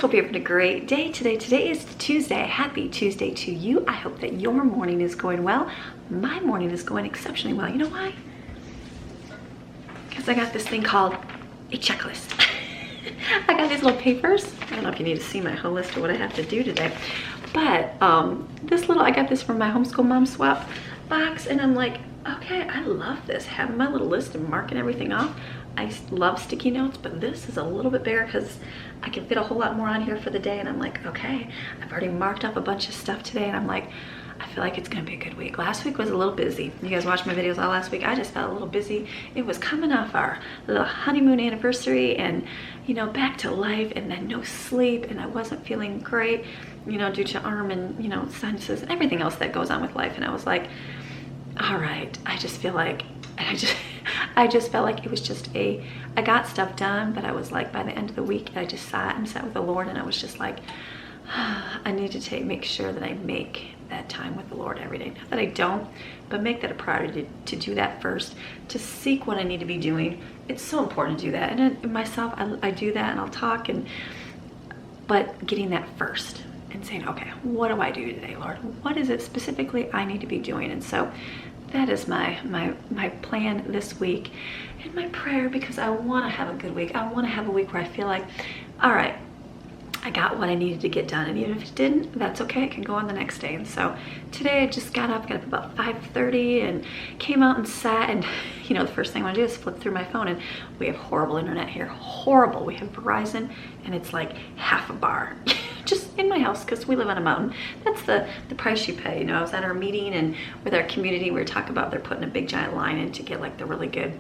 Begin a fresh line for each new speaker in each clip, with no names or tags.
Hope you're having a great day today. Today is Tuesday. Happy Tuesday to you. I hope that your morning is going well. My morning is going exceptionally well. You know why? Because I got this thing called a checklist. I got these little papers. I don't know if you need to see my whole list of what I have to do today. But I got this from my homeschool mom swap box, and I'm like, okay, I love this. Having my little list and marking everything off. I love sticky notes, but this is a little bit bigger because I can fit a whole lot more on here for the day. And I'm like, okay, I've already marked up a bunch of stuff today, and I'm like, I feel like it's gonna be a good week. Last week was a little busy. You guys watched my videos all last week. I just felt a little busy. It was coming off our little honeymoon anniversary and, you know, back to life, and then no sleep, and I wasn't feeling great, you know, due to arm and, you know, sinuses and everything else that goes on with life. And I was like, all right, I just feel like, I just felt like it was just I got stuff done, but I was like, by the end of the week, I just sat with the Lord, and I was just like, I need to make sure that I make that time with the Lord every day. Not that I don't, but make that a priority to do that first, to seek what I need to be doing. It's so important to do that. And myself, I do that, and I'll talk, but getting that first and saying, okay, what do I do today, Lord? What is it specifically I need to be doing? And so that is my plan this week and my prayer, because I want to have a good week. I want to have a week where I feel like, all right, I got what I needed to get done, and even if it didn't, that's okay. I can go on the next day. And so today I just got up about 5:30 and came out and sat, and you know, the first thing I want to do is flip through my phone, and we have horrible internet here. Horrible. We have Verizon, and it's like half a bar just in my house because we live on a mountain. That's the price you pay. You know, I was at our meeting, and with our community, we were talking about they're putting a big giant line in to get like the really good,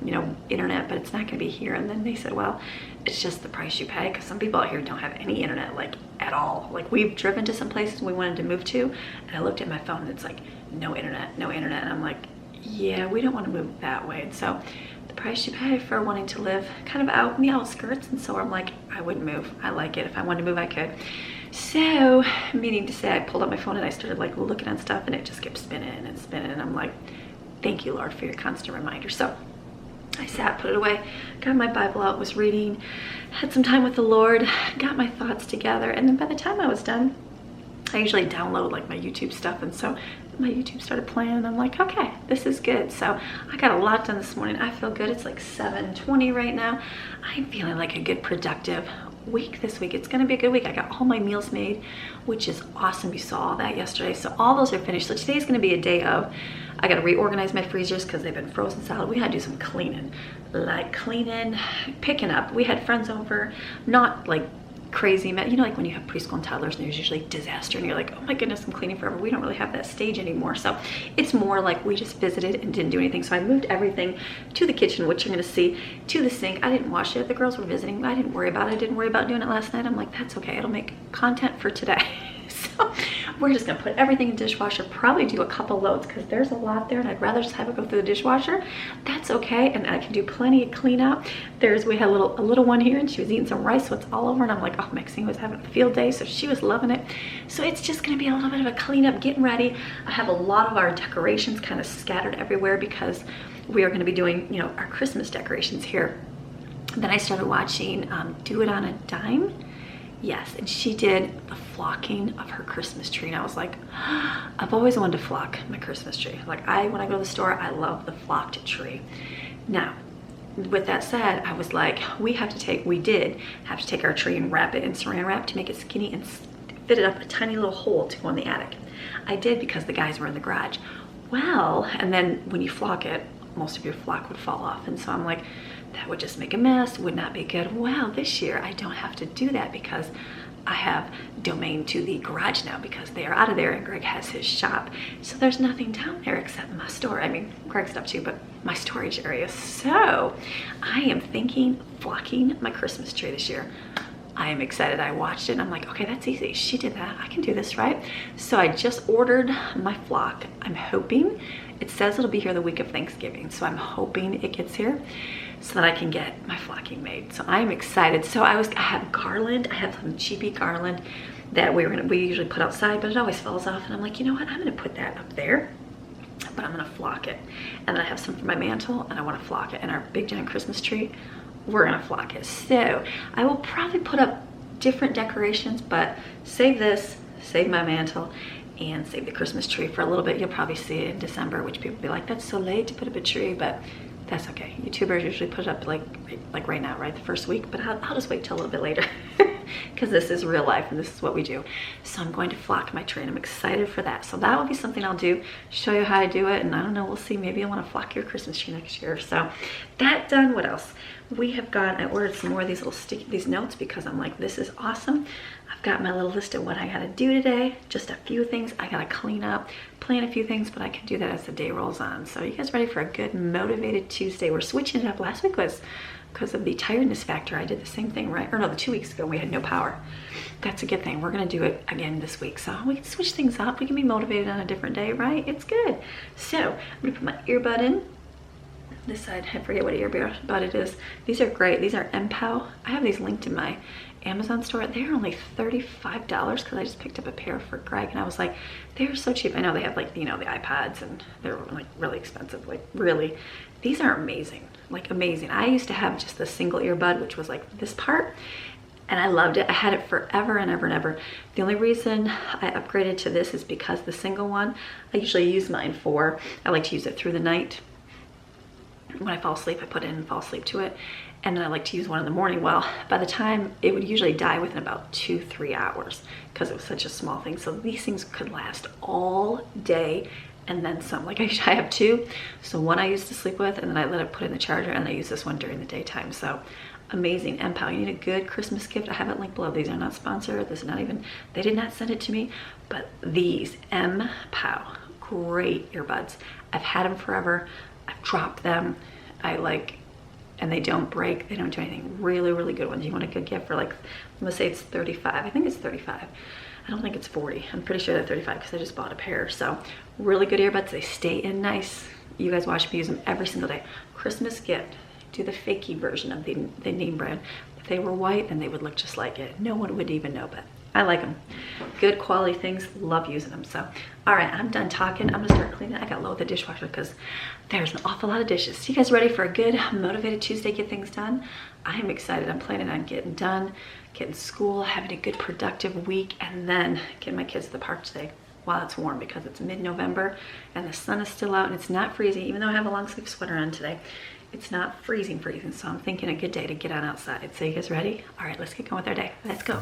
you know, internet, but it's not going to be here. And then they said, well, it's just the price you pay, because some people out here don't have any internet, like at all. Like, we've driven to some places we wanted to move to, and I looked at my phone, and it's like no internet, no internet. And I'm like, yeah, we don't want to move that way. And so the price you pay for wanting to live kind of out in the outskirts. And so I'm like, I wouldn't move. I like it. If I wanted to move, I could. So, meaning to say, I pulled up my phone and I started like looking at stuff, and it just kept spinning and spinning. And I'm like, thank you, Lord, for your constant reminder. So I sat, put it away, got my Bible out, was reading, had some time with the Lord, got my thoughts together. And then by the time I was done, I usually download like my YouTube stuff. And so my YouTube started playing, and I'm like, okay, this is good. So I got a lot done this morning. I feel good. It's like 7:20 right now. I'm feeling like a good, productive week this week. It's going to be a good week. I got all my meals made, which is awesome. You saw all that yesterday. So all those are finished. So today's going to be a day of, I got to reorganize my freezers because they've been frozen solid. We got to do some cleaning, like cleaning, picking up. We had friends over, not like crazy, you know, like when you have preschool and toddlers and there's usually disaster, and you're like, oh my goodness, I'm cleaning forever. We don't really have that stage anymore. So it's more like we just visited and didn't do anything. So I moved everything to the kitchen, which you're going to see, to the sink. I didn't wash it. The girls were visiting. I didn't worry about it. I didn't worry about doing it last night. I'm like, that's okay. It'll make content for today. So we're just gonna put everything in the dishwasher, probably do a couple loads because there's a lot there, and I'd rather just have it go through the dishwasher. That's okay, and I can do plenty of cleanup. We had a little one here, and she was eating some rice, so it's all over, and I'm like, oh, Maxine was having a field day, so she was loving it. So it's just gonna be a little bit of a cleanup, getting ready. I have a lot of our decorations kind of scattered everywhere because we are gonna be doing, you know, our Christmas decorations here. Then I started watching Do It on a Dime. Yes, and she did the flocking of her Christmas tree, and I was like, I've always wanted to flock my Christmas tree. Like, when I go to the store, I love the flocked tree. Now, with that said, I was like, we did have to take our tree and wrap it in saran wrap to make it skinny and fit it up a tiny little hole to go in the attic. I did because the guys were in the garage. Well, and then when you flock it, most of your flock would fall off, and so I'm like, that would just make a mess, would not be good. Well, this year I don't have to do that because I have domain to the garage now, because they are out of there and Greg has his shop. So there's nothing down there except my store. I mean, Greg's stuff too, but my storage area. So I am thinking flocking my Christmas tree this year. I am excited. I watched it and I'm like, okay, that's easy. She did that. I can do this, right? So I just ordered my flock. I'm hoping, it says it'll be here the week of Thanksgiving. So I'm hoping it gets here so that I can get my flocking made. So I'm excited. So I have garland. I have some cheapy garland that we usually put outside, but it always falls off. And I'm like, you know what? I'm gonna put that up there, but I'm gonna flock it. And then I have some for my mantle, and I wanna flock it. And our big giant Christmas tree, we're gonna flock it. So I will probably put up different decorations, but save this, save my mantle, and save the Christmas tree for a little bit. You'll probably see it in December, which people will be like, that's so late to put up a tree, but that's okay. YouTubers usually put it up like right now, right? The first week, but I'll just wait till a little bit later because this is real life and this is what we do. So I'm going to flock my tree and I'm excited for that. So that will be something I'll do, show you how I do it. And I don't know, we'll see, maybe I want to flock your Christmas tree next year. So that done. What else? We have I ordered some more of these little these notes because I'm like, this is awesome. I've got my little list of what I gotta do today. Just a few things I gotta clean up, plan a few things, but I can do that as the day rolls on. So you guys ready for a good motivated Tuesday? We're switching it up. Last week was because of the tiredness factor. I did the same thing, right? Or no, 2 weeks ago we had no power. That's a good thing. We're gonna do it again this week. So we can switch things up. We can be motivated on a different day, right? It's good. So I'm gonna put my earbud in. This side, I forget what earbud it is. These are great. These are MPOW. I have these linked in my Amazon store. They're only $35 because I just picked up a pair for Greg and I was like, they're so cheap. I know they have like, you know, the iPads and they're like really expensive, like really. These are amazing, like amazing. I used to have just the single earbud, which was like this part, and I loved it. I had it forever and ever and ever. The only reason I upgraded to this is because the single one, I usually use mine for, I like to use it through the night. When I fall asleep, I put it in and fall asleep to it. And then I like to use one in the morning. Well, by the time, it would usually die within about 2-3 hours because it was such a small thing. So these things could last all day and then some. Like I have two. So one I used to sleep with and then I let it put in the charger and I use this one during the daytime. So amazing. MPOW, you need a good Christmas gift. I have it linked below. These are not sponsored. This is not even, they did not send it to me. But these MPOW, great earbuds. I've had them forever. I've dropped them. And they don't break, they don't do anything. Really, really good ones. You want a good gift for like, I'm gonna say it's 35. I think it's 35. I don't think it's 40. I'm pretty sure they're 35 because I just bought a pair. So really good earbuds. They stay in nice. You guys watch me use them every single day. Christmas gift. Do the fakey version of the name brand. If they were white, then they would look just like it. No one would even know, but I like them. Good quality things, love using them. So, all right, I'm done talking. I'm gonna start cleaning. I got low with the dishwasher because there's an awful lot of dishes. So you guys ready for a good motivated Tuesday, get things done? I am excited. I'm planning on getting done, getting school, having a good productive week, and then getting my kids to the park today while it's warm because it's mid-November and the sun is still out and it's not freezing, even though I have a long sleeve sweater on today. It's not freezing, so I'm thinking a good day to get on outside. So you guys ready? All right, let's get going with our day. Let's go.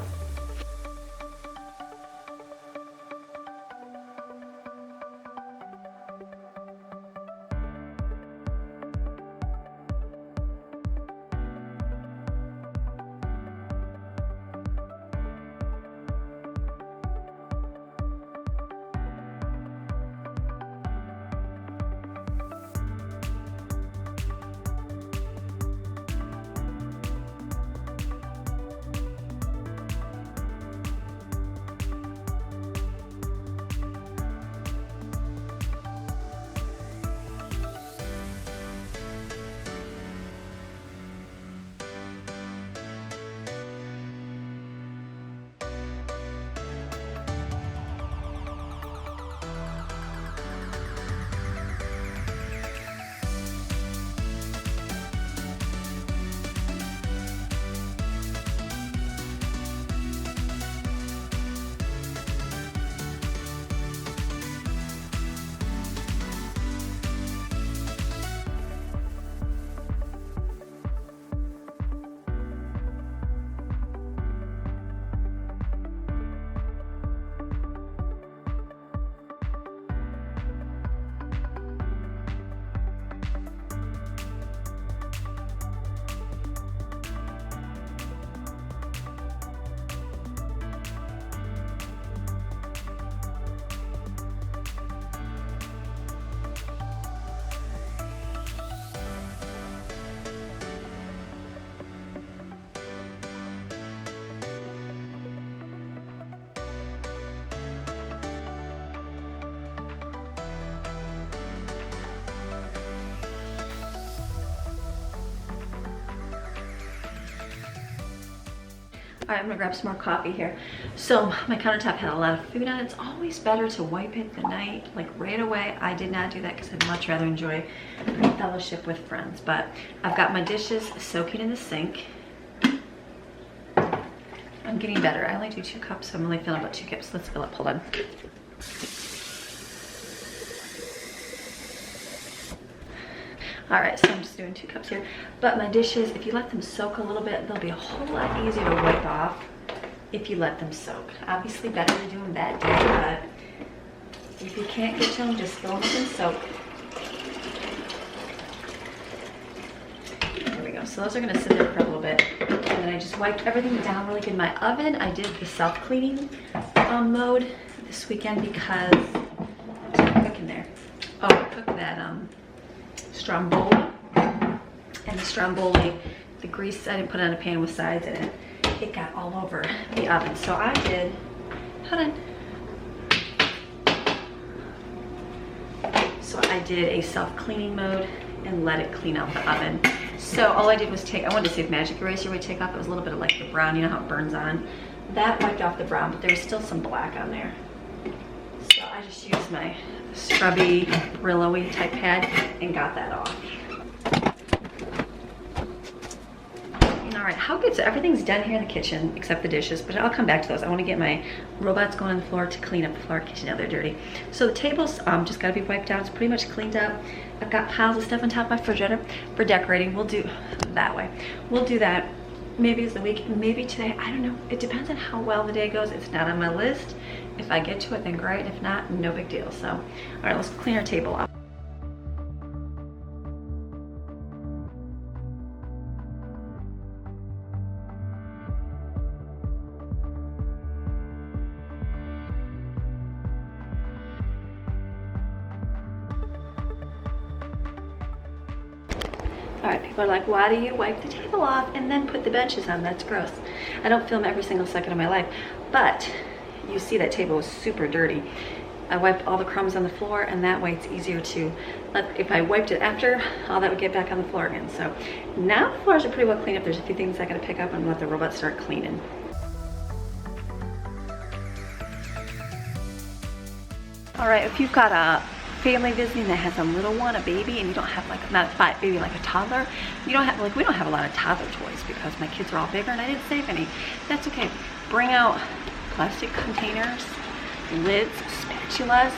All right, I'm gonna grab some more coffee here. So my countertop had a lot of food on it. It's always better to wipe it the night, like right away. I did not do that because I'd much rather enjoy fellowship with friends. But I've got my dishes soaking in the sink. I'm getting better. I only do 2 cups, so I'm only filling about 2 cups. Let's fill up, hold on. All right, so I'm just doing 2 cups here. But my dishes, if you let them soak a little bit, they'll be a whole lot easier to wipe off if you let them soak. Obviously better to do them that day, but if you can't get to them, just throw them in soak. There we go. So those are gonna sit there for a little bit. And then I just wiped everything down really good. My oven, I did the self-cleaning mode this weekend because what did I cook in there? Oh, I cooked that stromboli. And the stromboli, the grease, I didn't put it on a pan with sides in it. It got all over the oven. So I did, hold on. So I did a self-cleaning mode and let it clean out the oven. So all I did was take, I wanted to see if magic eraser would take off. It was a little bit of like the brown, you know how it burns on. That wiped off the brown, but there was still some black on there. So I just used my scrubby, Brillo-y type pad and got that off. All right, how good, so everything's done here in the kitchen except the dishes, but I'll come back to those. I want to get my robots going on the floor to clean up the floor kitchen. Now they're dirty. So the tables just got to be wiped out. It's pretty much cleaned up. I've got piles of stuff on top of my refrigerator for decorating. We'll do that way. We'll do that maybe it's the week, maybe today. I don't know. It depends on how well the day goes. It's not on my list. If I get to it, then great. If not, no big deal. So, all right, let's clean our table up. All right, people are like, why do you wipe the table off and then put the benches on? That's gross. I don't film every single second of my life, but you see that table was super dirty. I wiped all the crumbs on the floor, and that way it's easier to if I wiped it after, all that would get back on the floor again. So now the floors are pretty well cleaned up. There's a few things I gotta pick up and let the robot start cleaning. All right, if you've got a family visiting that has a little one, a baby, and you don't have like, not a baby, like a toddler, you don't have, like, we don't have a lot of toddler toys because my kids are all bigger and I didn't save any. That's okay. Bring out plastic containers, lids, spatulas,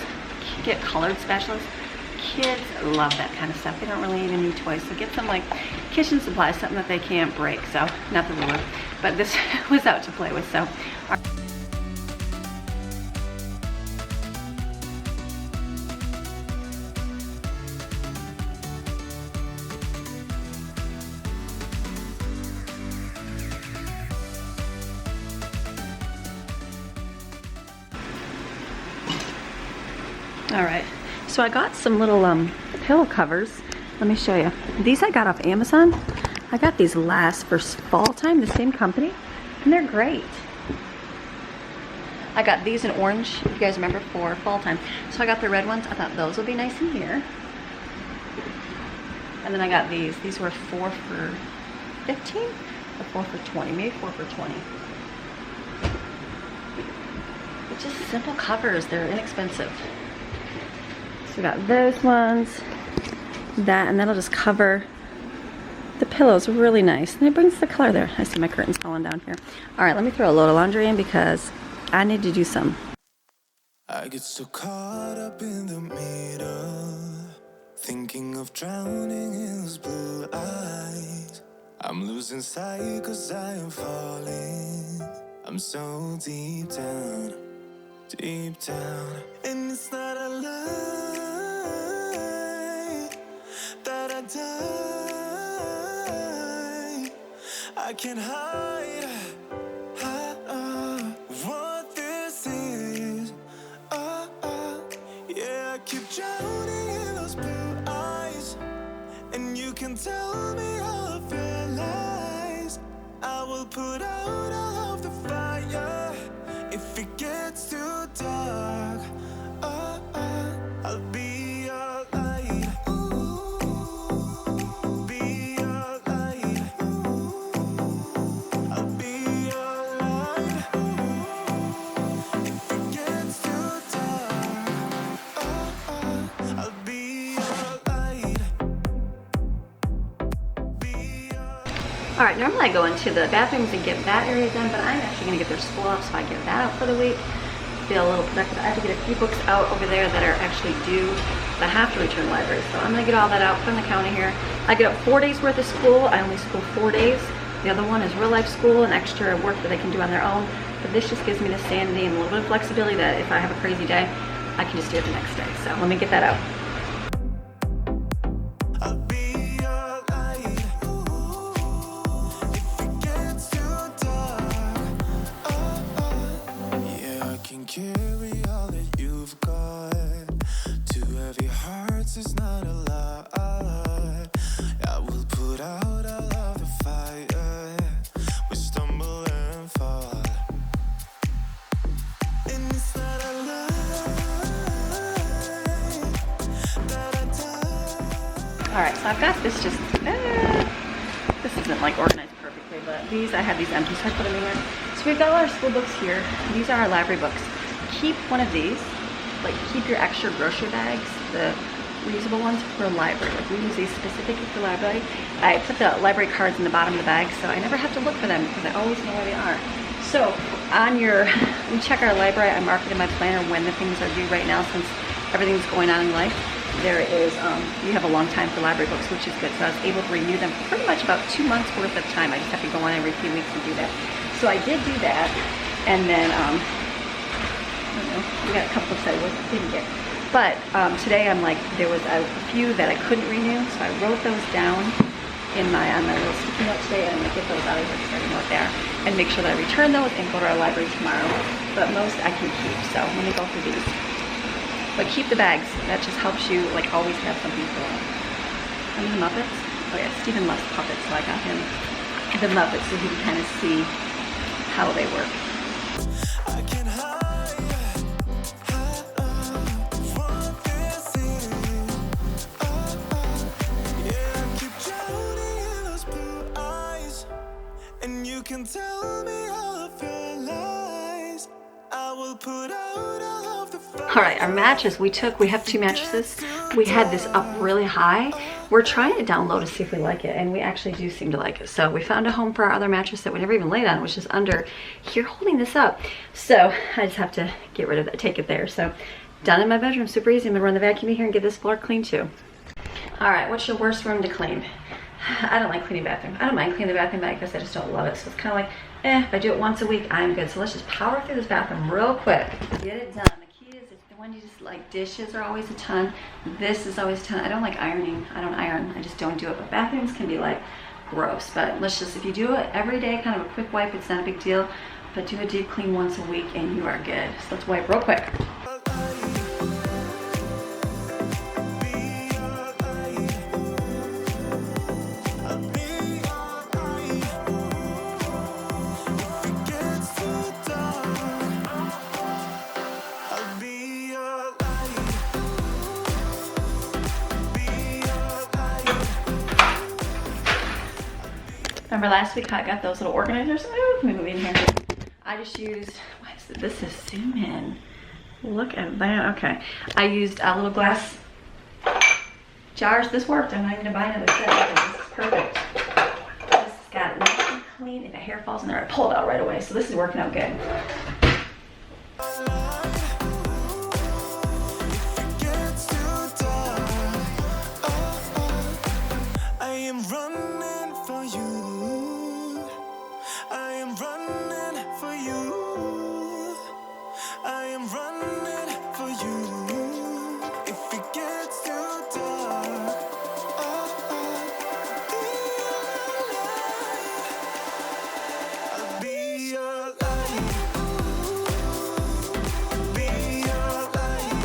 get colored spatulas. Kids love that kind of stuff. They don't really need any toys, so get some like kitchen supplies, something that they can't break. So, not the ruler, but this was out to play with, so. All right, so I got some little pillow covers. Let me show you. These I got off Amazon. I got these last for fall time, the same company, and they're great. I got these in orange, if you guys remember, for fall time. So I got the red ones. I thought those would be nice in here. And then I got these. These were 4 for 15 or 4 for 20, maybe 4 for 20. It's just simple covers. They're inexpensive. So we got those ones, that, and that'll just cover the pillows really nice. And it brings the color there. I see my curtains falling down here. All right, let me throw a load of laundry in because I need to do some.
I get so caught up in the middle, thinking of drowning in those blue eyes. I'm losing sight 'cause I am falling. I'm so deep down, and it's not a lie that I die. I can't hide what this is. Yeah, I keep drowning in those blue eyes, and you can tell me all of your lies. I will put out all of the fire if it gets too dark. I'll be your light. Be your light. I'll be your light. If it gets too dark, I'll be your light. Be your light.
All right, normally I go into the bathrooms and get that area done, but I'm actually gonna get their school off, so I get that out for the week. Feel a little productive. I have to get a few books out over there that are actually due, that have to return to library. So I'm gonna get all that out, put on the counter here. I get up 4 days worth of school. I only school 4 days. The other one is real life school and extra work that they can do on their own. But this just gives me the sanity and a little bit of flexibility that if I have a crazy day, I can just do it the next day. So let me get that out.
I'll be your light if it gets too dark. Yeah, I can carry all that you've got. Two heavy hearts is not a lie. I will put out all of the fire. We stumble and fall, and it's not a lie that I die.
All right, so I've got this just, this isn't like organized perfectly, but these, I have these empty, so I put them in here. So we've got all our school books here. These are our library books. Keep one of these, like keep your extra grocery bags, the reusable ones for library. Like we use these specifically for library. I put the library cards in the bottom of the bag, so I never have to look for them because I always know where they are. So on your, we check our library, I mark it in my planner when the things are due right now since everything's going on in life. There is, you have a long time for library books, which is good. So I was able to renew them for pretty much about 2 months worth of time. I just have to go on every few weeks and do that. So I did do that. And then, I don't know, we got a couple of books I didn't get. But today I'm like, there was a few that I couldn't renew. So I wrote those down in on my little sticky note today. And I'm gonna get those out of here because I know there. And make sure that I return those and go to our library tomorrow. But most I can keep, so let me go through these. But keep the bags. That just helps you like always have something for them. And the Muppets. Oh yeah, Stephen loves puppets, so I got him the Muppets so he can kind of see how they work.
I can hide from this city. Yeah, I keep drowning in those blue eyes, and you can tell me all of your lies. I will put out all of the fire.
All right, our mattress we have 2 mattresses. We had this up really high. We're trying to down low to see if we like it, and we actually do seem to like it. So we found a home for our other mattress that we never even laid on, which is under here holding this up. So I just have to get rid of that, take it there. So done in my bedroom, super easy. I'm gonna run the vacuum in here and get this floor clean too. All right, what's your worst room to clean? I don't like cleaning bathroom. I don't mind cleaning the bathroom, but I guess I just don't love it. So it's kind of like, if I do it once a week, I'm good. So let's just power through this bathroom real quick. Get it done. The key is it's the one you just like, dishes are always a ton. This is always a ton. I don't like ironing. I don't iron. I just don't do it. But bathrooms can be like gross. But let's just, if you do it every day, kind of a quick wipe, it's not a big deal. But do a deep clean once a week and you are good. So let's wipe real quick. Remember last week I got those little organizers? Oh, let me move in here. I just used, what is it? This is zoom in. Look at that, okay. I used little glass jars. This worked. I'm not even gonna buy another set. This is perfect. This has got it nice and clean. If a hair falls in there, I pull it out right away. So this is working out good.
I am running for you. I am running for you. I am running for you. If it gets too dark, I'll be your light. Be your light.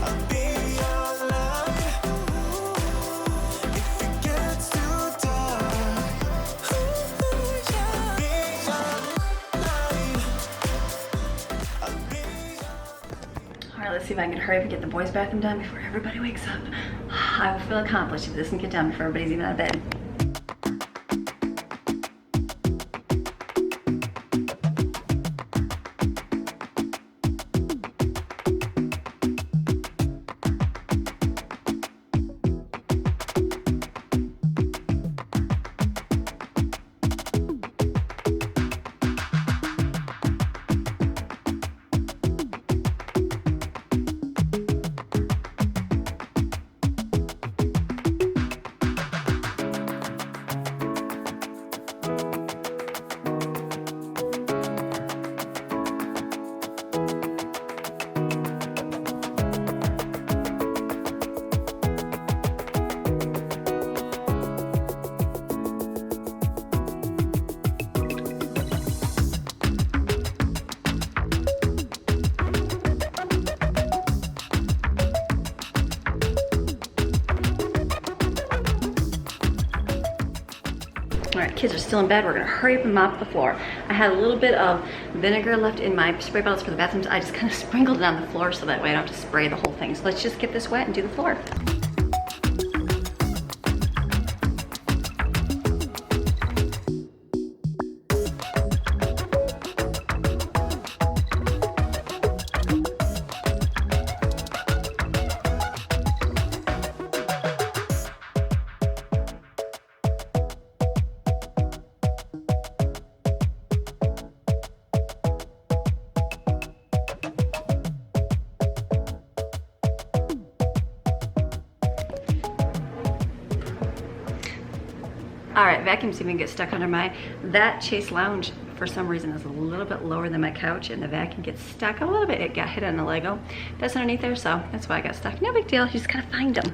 I'll be your light. If it gets too dark, I'll be your light. I'll be your.
All right, let's see if I can hurry up and get the boys' bathroom done before everybody wakes up. I will feel accomplished if this can get done before everybody's even out of bed. All right, kids are still in bed. We're gonna hurry up and mop the floor. I had a little bit of vinegar left in my spray bottles for the bathrooms. I just kind of sprinkled it on the floor so that way I don't have to spray the whole thing. So let's just get this wet and do the floor. All right, vacuum's even get stuck under mine. That Chase lounge, for some reason, is a little bit lower than my couch, and the vacuum gets stuck a little bit. It got hit on the Lego that's underneath there, so that's why I got stuck. No big deal, you just gotta find them.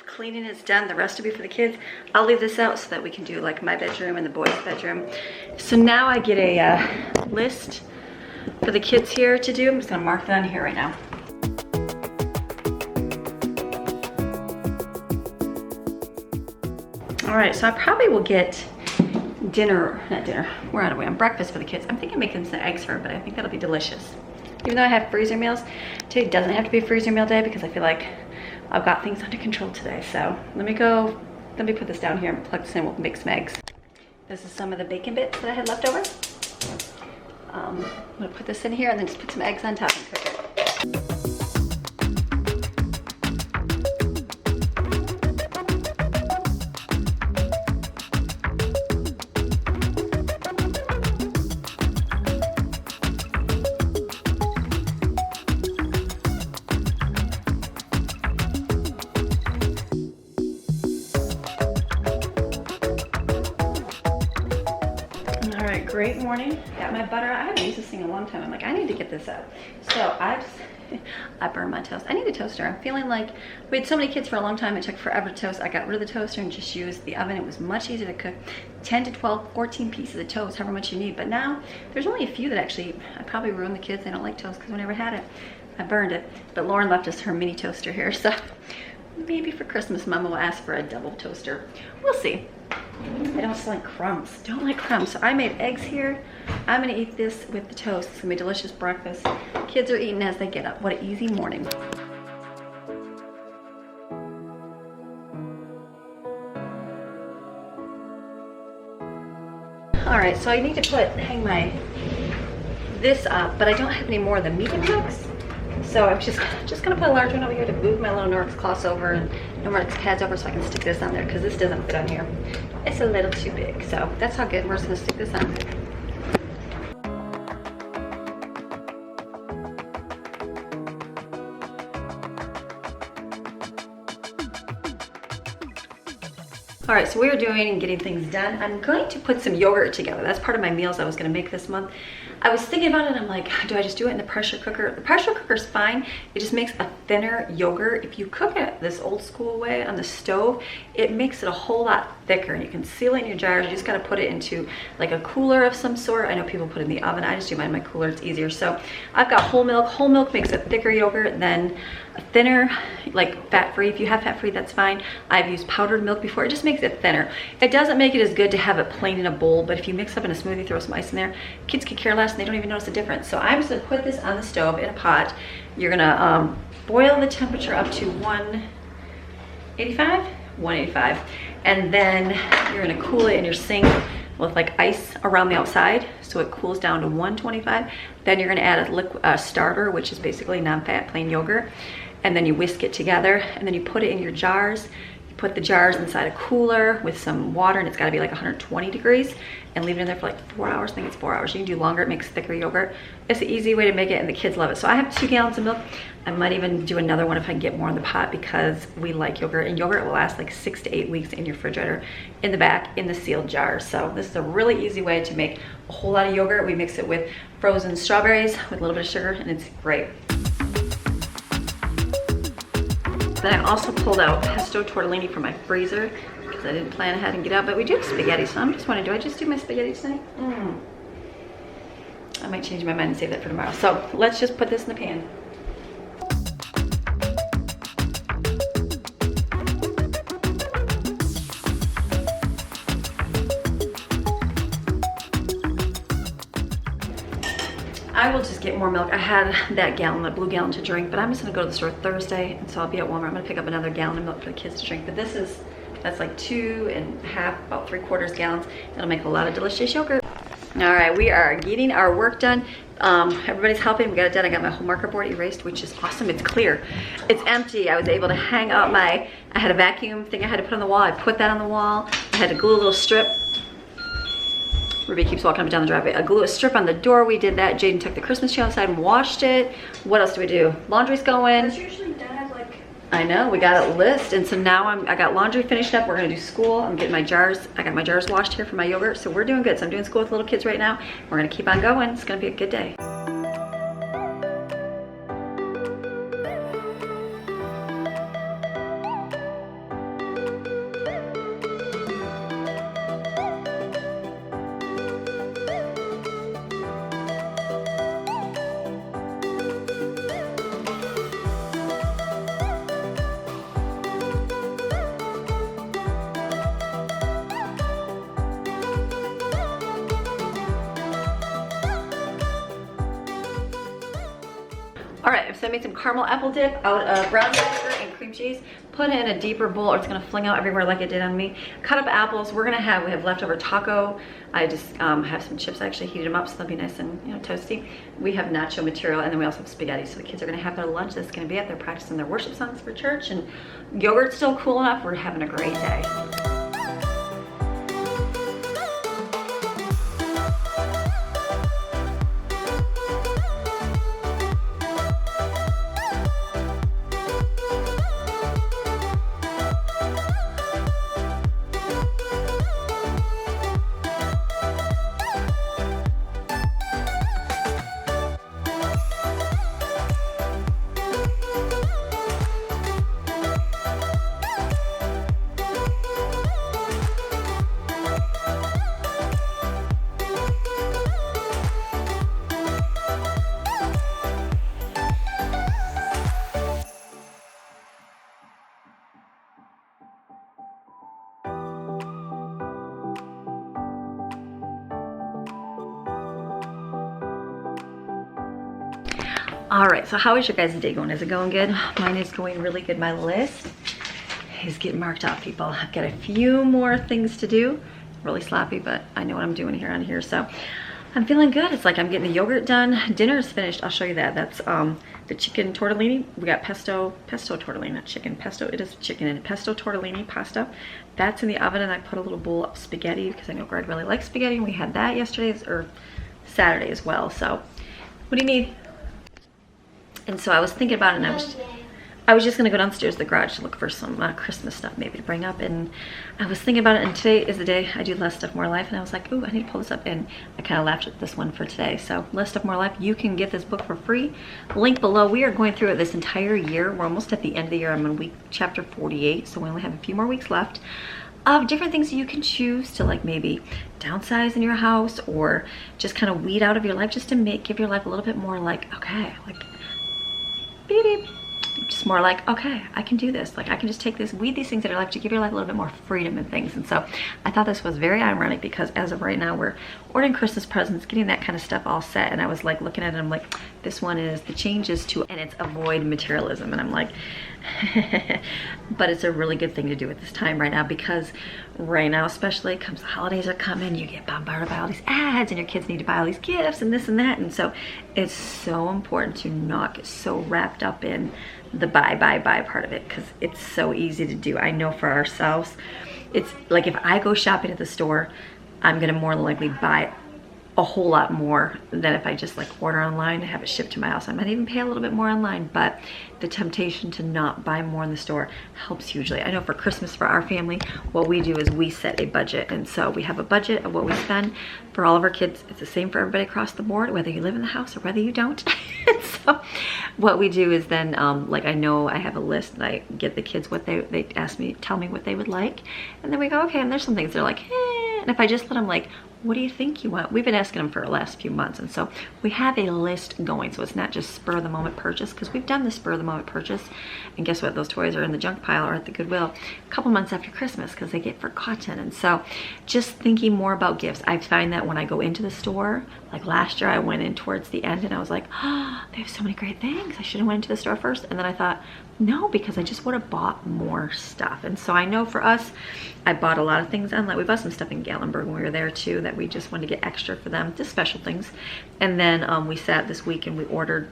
Cleaning is done. The rest will be for the kids. I'll leave this out so that we can do like my bedroom and the boys' bedroom. So now I get a list for the kids here to do. I'm just gonna mark that on here right now. All right, so I probably will get breakfast for the kids. I'm thinking making some eggs for her, but I think that'll be delicious. Even though I have freezer meals, today doesn't have to be a freezer meal day because I feel like I've got things under control today. So let me put this down here and plug this in. We'll make some eggs. This is some of the bacon bits that I had left over. I'm gonna put this in here and then just put some eggs on top and cook it. Great morning. Got my butter. I haven't used this thing in a long time. I'm like, I need to get this out. So I burned my toast. I need a toaster. I'm feeling like we had so many kids for a long time. It took forever to toast. I got rid of the toaster and just used the oven. It was much easier to cook 10 to 12, 14 pieces of toast, however much you need. But now there's only a few that actually, I probably ruined the kids. They don't like toast because we never had it. I burned it. But Lauren left us her mini toaster here. So maybe for Christmas, Mama will ask for a double toaster. We'll see. I don't like crumbs. Don't like crumbs. So I made eggs here. I'm gonna eat this with the toast. It's gonna be a delicious breakfast. Kids are eating as they get up. What an easy morning. All right, so I need to hang this up, but I don't have any more of the medium hooks. So I'm just gonna put a large one over here to move my little Norwex cloths over and Norwex pads over so I can stick this on there because this doesn't fit on here. It's a little too big, so that's how good. We're just gonna stick this on. All right, so we are doing and getting things done. I'm going to put some yogurt together. That's part of my meals I was gonna make this month. I was thinking about it and I'm like, do I just do it in the pressure cooker? The pressure cooker's fine. It just makes a thinner yogurt. If you cook it this old school way on the stove, it makes it a whole lot thicker and you can seal it in your jars. You just gotta put it into like a cooler of some sort. I know people put it in the oven. I just do mine in my cooler, it's easier. So I've got whole milk. Whole milk makes a thicker yogurt than a thinner, like fat-free. If you have fat-free, that's fine. I've used powdered milk before. It just makes it thinner. It doesn't make it as good to have it plain in a bowl, but if you mix up in a smoothie, throw some ice in there, kids could care less and they don't even notice the difference. So I'm just gonna put this on the stove in a pot. You're gonna boil the temperature up to 185, and then you're gonna cool it in your sink with like ice around the outside so it cools down to 125. Then you're gonna add a starter, which is basically non-fat plain yogurt, and then you whisk it together and then you put it in your jars. You put the jars inside a cooler with some water, and it's got to be like 120 degrees, and leave it in there for like 4 hours. I think it's 4 hours. You can do longer. It makes thicker yogurt. It's an easy way to make it, and the kids love it. So I have 2 gallons of milk. I might even do another one if I can get more in the pot because we like yogurt, and yogurt will last like 6 to 8 weeks in your refrigerator in the back in the sealed jar. So this is a really easy way to make a whole lot of yogurt. We mix it with frozen strawberries with a little bit of sugar, and it's great. Then I also pulled out pesto tortellini from my freezer. because I didn't plan ahead and get out, but we do have spaghetti, so I'm just wondering, do I just do my spaghetti tonight? I might change my mind and save that for tomorrow. So let's just put this in the pan. I will just get more milk. I had that gallon, that blue gallon to drink, but I'm just gonna go to the store Thursday, and so I'll be at Walmart. I'm gonna pick up another gallon of milk for the kids to drink, but that's like 2.5, about 3/4 gallons. It'll make a lot of delicious yogurt. All right, we are getting our work done. Everybody's helping, we got it done. I got my whole marker board erased, which is awesome. It's clear, it's empty. I was able to hang up I had a vacuum thing I had to put on the wall. I put that on the wall. I had to glue a little strip. Ruby keeps walking up and down the driveway. I glue a strip on the door. We did that. Jaden took the Christmas tree outside and washed it. What else do we do? Laundry's going.
That's usually done at like...
I know, we got it list, and so now I got laundry finished up. We're gonna do school. I'm getting my jars. I got my jars washed here for my yogurt, so we're doing good. So I'm doing school with little kids right now. We're gonna keep on going. It's gonna be a good day. All right, so I made some caramel apple dip out of brown sugar and cream cheese. Put it in a deeper bowl or it's gonna fling out everywhere like it did on me. Cut up apples. We have leftover taco. I just have some chips. I actually heated them up so they'll be nice and toasty. We have nacho material, and then we also have spaghetti. So the kids are gonna have their lunch. That's gonna be it. They're practicing their worship songs for church, and yogurt's still cool enough. We're having a great day. All right, so how is your guys' day going? Is it going good? Mine is going really good. My list is getting marked off, people. I've got a few more things to do. Really sloppy, but I know what I'm doing here on here, so I'm feeling good. It's like I'm getting the yogurt done. Dinner is finished. I'll show you that. That's the chicken tortellini. We got pesto tortellini, not chicken. Pesto, it is chicken, and pesto tortellini pasta. That's in the oven, and I put a little bowl of spaghetti because I know Greg really likes spaghetti, and we had that yesterday or Saturday as well. So what do you need? And so I was thinking about it, and I was just gonna go downstairs to the garage to look for some Christmas stuff maybe to bring up, and I was thinking about it, and today is the day I do Less Stuff More Life, and I was like, ooh, I need to pull this up, and I kind of laughed at this one for today. So Less Stuff More Life, you can get this book for free. Link below. We are going through it this entire year. We're almost at the end of the year. I'm on chapter 48, so we only have a few more weeks left of different things you can choose to, like, maybe downsize in your house or just kind of weed out of your life, just to give your life a little bit more like, okay, like beep, beep. Just more like, okay, I can do this. Like, I can just take this, weed these things in your life to give your life a little bit more freedom and things. And so I thought this was very ironic because as of right now, we're ordering Christmas presents, getting that kind of stuff all set. And I was like looking at it, I'm like, this one is the changes to, and it's avoid materialism. And I'm like, but it's a really good thing to do at this time right now, because right now, especially comes the holidays are coming, you get bombarded by all these ads and your kids need to buy all these gifts and this and that. And so it's so important to not get so wrapped up in the buy part of it, because it's so easy to do. I know for ourselves, it's like if I go shopping at the store, I'm gonna more than likely buy a whole lot more than if I just like order online and have it shipped to my house. I might even pay a little bit more online, but the temptation to not buy more in the store helps hugely. I know for Christmas for our family, what we do is we set a budget. And so we have a budget of what we spend for all of our kids. It's the same for everybody across the board, whether you live in the house or whether you don't. So what we do is then, like I know I have a list and I get the kids what they ask me, tell me what they would like. And then we go, okay, and there's some things they're like, eh. And if I just let them like, what do you think you want? We've been asking them for the last few months. And so we have a list going. So it's not just spur of the moment purchase, because we've done the spur of the moment purchase. And guess what? Those toys are in the junk pile or at the Goodwill a couple months after Christmas because they get forgotten. And so just thinking more about gifts. I find that when I go into the store, like last year I went in towards the end and I was like, oh, they have so many great things. I should have went into the store first. And then I thought, no, because I just would have bought more stuff. And so I know for us, I bought a lot of things online. We bought some stuff in Gallenberg when we were there too that we just wanted to get extra for them, just special things. And then we sat this week and we ordered,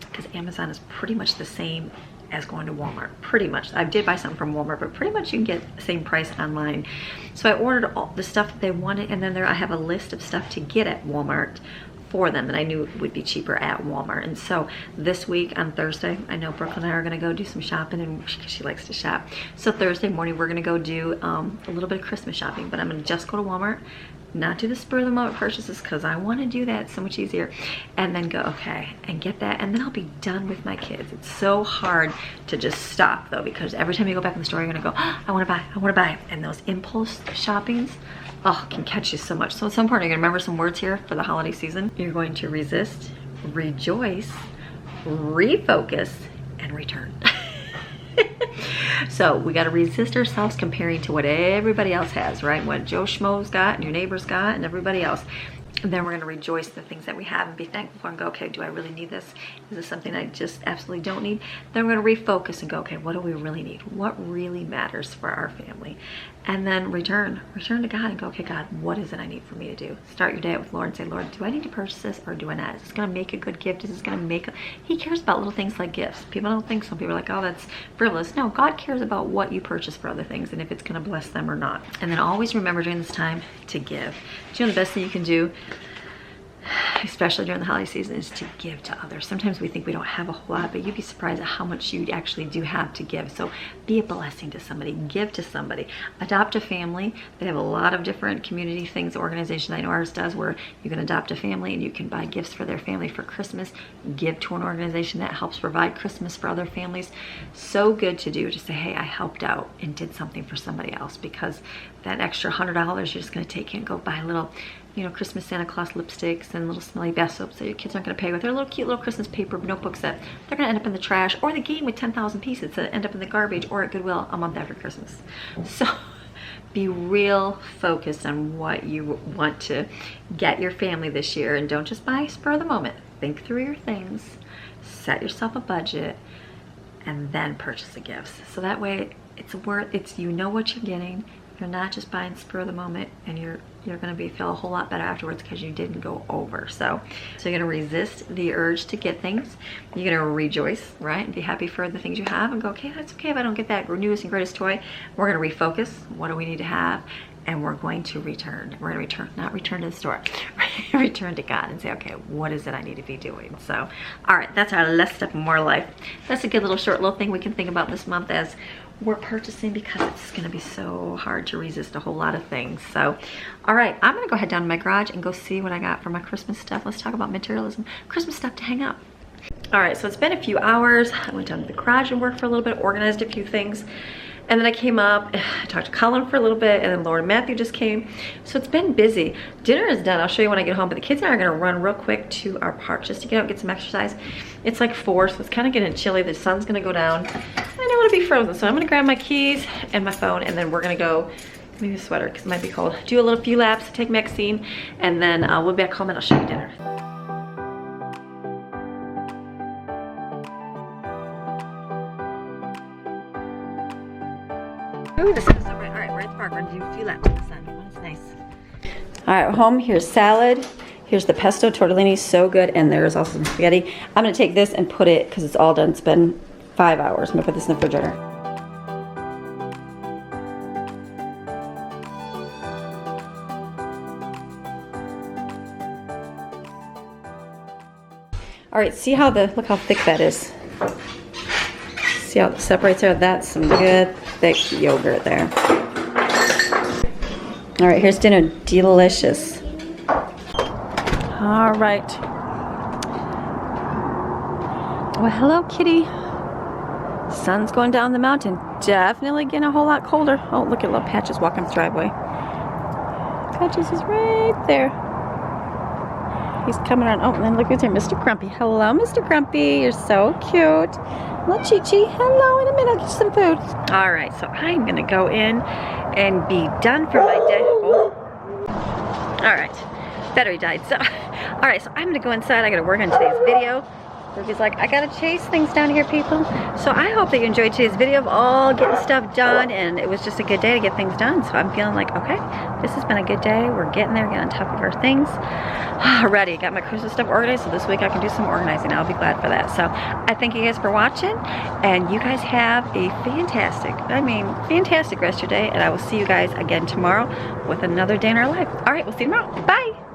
because Amazon is pretty much the same as going to Walmart, pretty much. I did buy something from Walmart, but pretty much you can get the same price online. So I ordered all the stuff that they wanted, and then I have a list of stuff to get at Walmart for them that I knew would be cheaper at Walmart. And so this week on Thursday, I know Brooke and I are gonna go do some shopping, and she likes to shop. So Thursday morning, we're gonna go do a little bit of Christmas shopping, but I'm gonna just go to Walmart, not do the spur of the moment purchases because I want to do that. It's so much easier. And then go, okay, and get that, and then I'll be done with my kids. It's so hard to just stop though, because every time you go back in the store, you're gonna go, oh, I want to buy. And those impulse shoppings, oh, can catch you so much. So it's important. You're gonna remember some words here for the holiday season. You're going to resist, rejoice, refocus, and return. So we got to resist ourselves comparing to what everybody else has, right? What Joe Schmo's got and your neighbor's got and everybody else. And then we're going to rejoice in the things that we have and be thankful for and go, okay, do I really need this? Is this something I just absolutely don't need? Then we're going to refocus and go, okay, what do we really need? What really matters for our family? And then return to God and go, okay, God, what is it I need for me to do? Start your day out with Lord and say, Lord, do I need to purchase this or do I not? Is this going to make a good gift? Is this going to make He cares about little things like gifts. People don't think, some people are like, oh, that's frivolous. No, God cares about what you purchase for other things and if it's going to bless them or not. And then always remember during this time to give. Do you know the best thing you can do, especially during the holiday season, is to give to others. Sometimes we think we don't have a whole lot, but you'd be surprised at how much you actually do have to give. So be a blessing to somebody, give to somebody. Adopt a family. They have a lot of different community things, organization, I know ours does, where you can adopt a family and you can buy gifts for their family for Christmas, give to an organization that helps provide Christmas for other families. So good to do, to say, hey, I helped out and did something for somebody else, because that extra $100 you're just gonna take and go buy little, you know, Christmas Santa Claus lipsticks and little smelly bath soaps that your kids aren't going to pay with. They're little cute little Christmas paper notebooks that they're going to end up in the trash, or the game with 10,000 pieces that end up in the garbage or at Goodwill a month after Christmas. So be real focused on what you want to get your family this year, and don't just buy spur of the moment. Think through your things, set yourself a budget, and then purchase the gifts. So that way you know what you're getting. You're not just buying spur of the moment, and you're going to feel a whole lot better afterwards because you didn't go over. So you're going to resist the urge to get things. You're going to rejoice, right, and be happy for the things you have and go, okay, that's okay if I don't get that newest and greatest toy. We're going to refocus. What do we need to have? And we're going to return. We're going to not return to the store, return to God and say, okay, what is it I need to be doing? So, all right, that's our less stuff, more life. That's a good little short little thing we can think about this month as we're purchasing, because it's going to be so hard to resist a whole lot of things. So, all right, I'm going to go head down to my garage and go see what I got for my Christmas stuff. Let's talk about materialism, Christmas stuff to hang up. All right, so it's been a few hours. I went down to the garage and worked for a little bit, organized a few things. And then I came up, I talked to Colin for a little bit, and then Laura and Matthew just came. So it's been busy. Dinner is done. I'll show you when I get home, but the kids and I are gonna run real quick to our park just to get out and get some exercise. It's like 4, so it's kind of getting chilly. The sun's gonna go down. I don't want to be frozen, so I'm gonna grab my keys and my phone, and then we're gonna go, maybe a sweater because it might be cold, do a few laps, take Maxine, and then we'll be back home and I'll show you dinner. Ooh, the sun's so bright. All right, we're at the park. We're gonna do a few laps in the sun. Oh, it's nice. All right, home. Here's salad. Here's the pesto tortellini, so good. And there's also some spaghetti. I'm gonna take this and put it, because it's all done. It's been 5 hours. I'm gonna put this in the refrigerator. All right, see how look how thick that is. See how it separates there? That's some good thick yogurt there. All right, here's dinner. Delicious. All right. Well, hello, kitty. Sun's going down the mountain. Definitely getting a whole lot colder. Oh, look at little Patches walking the driveway. Patches is right there. He's coming around. Oh, and then look who's here, Mr. Grumpy. Hello, Mr. Grumpy. You're so cute. Little Chi-Chi. Hello, in a minute. I'll get you some food. All right, so I'm going to go in and be done for my day. Oh. All right. Battery died. So, all right, so I'm going to go inside. I got to work on today's video. Ruby's like, I gotta chase things down here, people. So I hope that you enjoyed today's video of all getting stuff done, and it was just a good day to get things done. So I'm feeling like, okay, this has been a good day. We're getting there, getting on top of our things. Ready, got my Christmas stuff organized, so this week I can do some organizing. I'll be glad for that. So I thank you guys for watching, and you guys have a fantastic rest of your day, and I will see you guys again tomorrow with another day in our life. All right, we'll see you tomorrow. Bye.